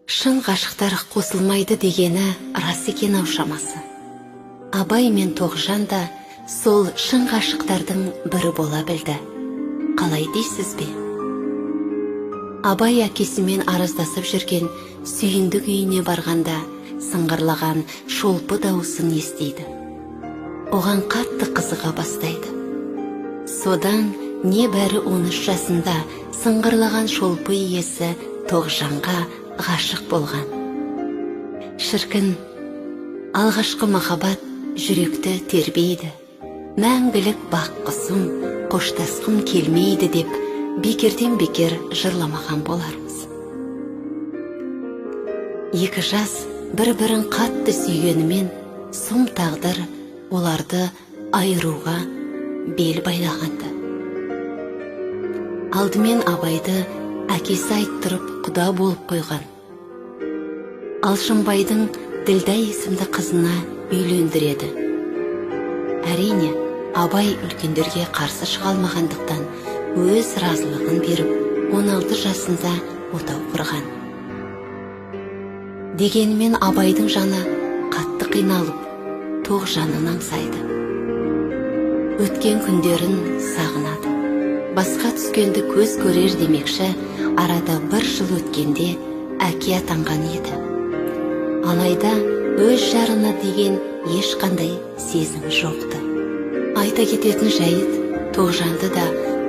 Шын ғашықтар қосылмайды дегені рас екен ау шамасы. Абай мен Тоғжан да сол шын ғашықтардың бірі бола білді. Қалай дейсіз бе? Абай әкесімен араздасып жүрген сүйіндік үйіне барғанда сыңғырлаған шолпы дауысын естиді. Оған қатты қызыға бастайды. Содан небәрі 13 жасында сыңғырлаған шолпы иесі Тоғжанға ғашық болған. Шіркін, алғашқы махаббат жүректі тербейді. Мәңгілік баққысым, қоштасқым келмейді деп бекерден бекер жырламаған болармыз. Екі жас бір-бірін қатты сүйгенімен сұм тағдыр оларды айыруға бел байлағанды. Алдымен Абайды әкесі айттырып құда болып қойған. Алшынбайдың Ділдә есімді қызына үйлендіреді. Әрине, Абай үлкендерге қарсы шыға алмағандықтан өз разылығын беріп, 16 жасында отау құрған. Дегенмен Абайдың жаны қатты қиналып, Тоғжанын аңсайды. Өткен күндерін сағынады. Басқа түскенді көз көрер демекші, арада 1 жыл өткенде әке атанған еді. Алайда өз жарына деген ешқандай сезімі жоқты. Айта кететін жайт, Тоғжанды да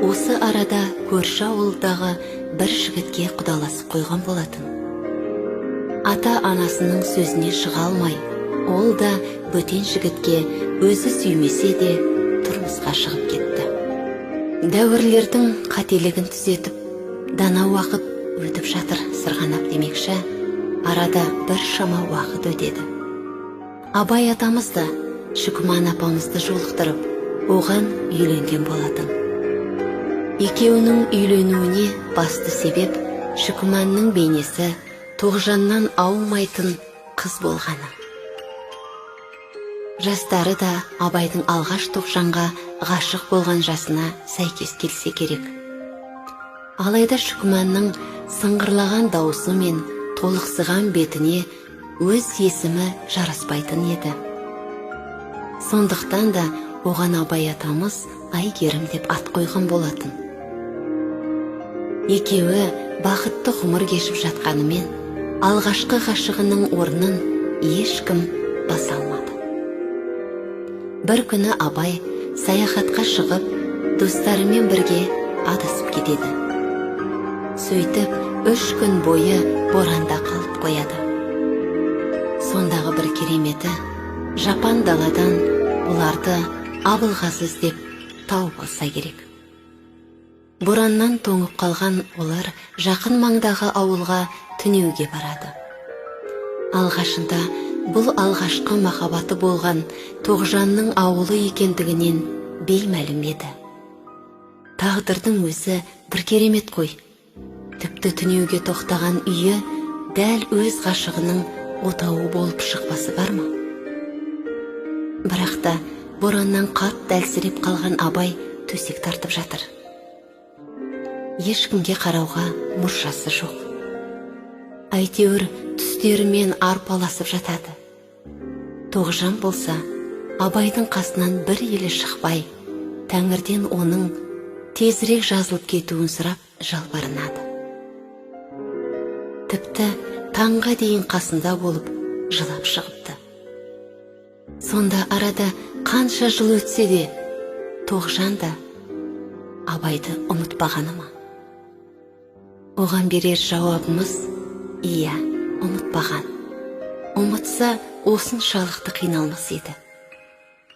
осы арада көрші ауылдағы бір жігітке құдаласып қойған болатын. Ата-анасының сөзіне шыға алмай, ол да бөтен жігітке өзі сүймесе де тұрмысқа шығып кетті. Дәуірлердің қателігін түзетіп, дана уақыт өтіп жатыр сырғанап демекші, арада бір шама уақыт өтеді. Абай атамыз да Шүкіман апамызды жолықтырып, оған үйленген болатын. Екеуінің үйленуіне басты себеп Шүкіманның бейнесі Тоғжаннан аумайтын қыз болғаны. Жастары да Абайдың алғаш Тоғжанға ғашық болған жасына сәйкес келсе керек. Алайда Шүкіманның сыңғырлаған дауысы мен толықсыған бетіне өз есімі жараспайтын еді. Сондықтан да оған Абай атамыз Айгерім деп ат қойған болатын. Екеуі бақытты ғұмыр кешіп жатқанымен, алғашқы ғашығының орнын ешкім баса алмады. Бір күні Абай саяхатқа шығып, достарымен бірге адасып кетеді. Сөйтіп, 3 күн бойы боранда қалып қояды. Сондағы бір кереметі, жапан даладан оларды Абылғазы іздеп тауып алса керек. Бораннан тоңып қалған олар жақын маңдағы ауылға түнеуге барады. Алғашында бұл алғашқы махаббаты болған Тоғжанның ауылы екендігінен беймәлім еді. Тағдырдың өзі бір керемет қой. Тіпті түнеуге тоқтаған үйі дәл өз ғашығының отауы болып шықпасы бар ма? Бірақ та бораннан қатты әлсіреп қалған Абай төсек тартып жатыр. Ешкімге қарауға мұршасы жоқ. Әйтеуір түстерімен арпаласып жатады. Тоғжан болса, Абайдың қасынан бір елі шықпай, Тәңірден оның тезірек жазылып кетуін сұрап жалбарынады. Тіпті таңға дейін қасында болып жылап шығыпты. Сонда арада қанша жыл өтсе де, Тоғжан да Абайды ұмытпағаны ма? Оған берер жауабымыз, иә, ұмытпаған. Ұмытса, осыншалықты қиналмас еді.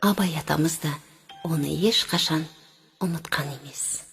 Абай атамыз да оны ешқашан ұмытқан емес.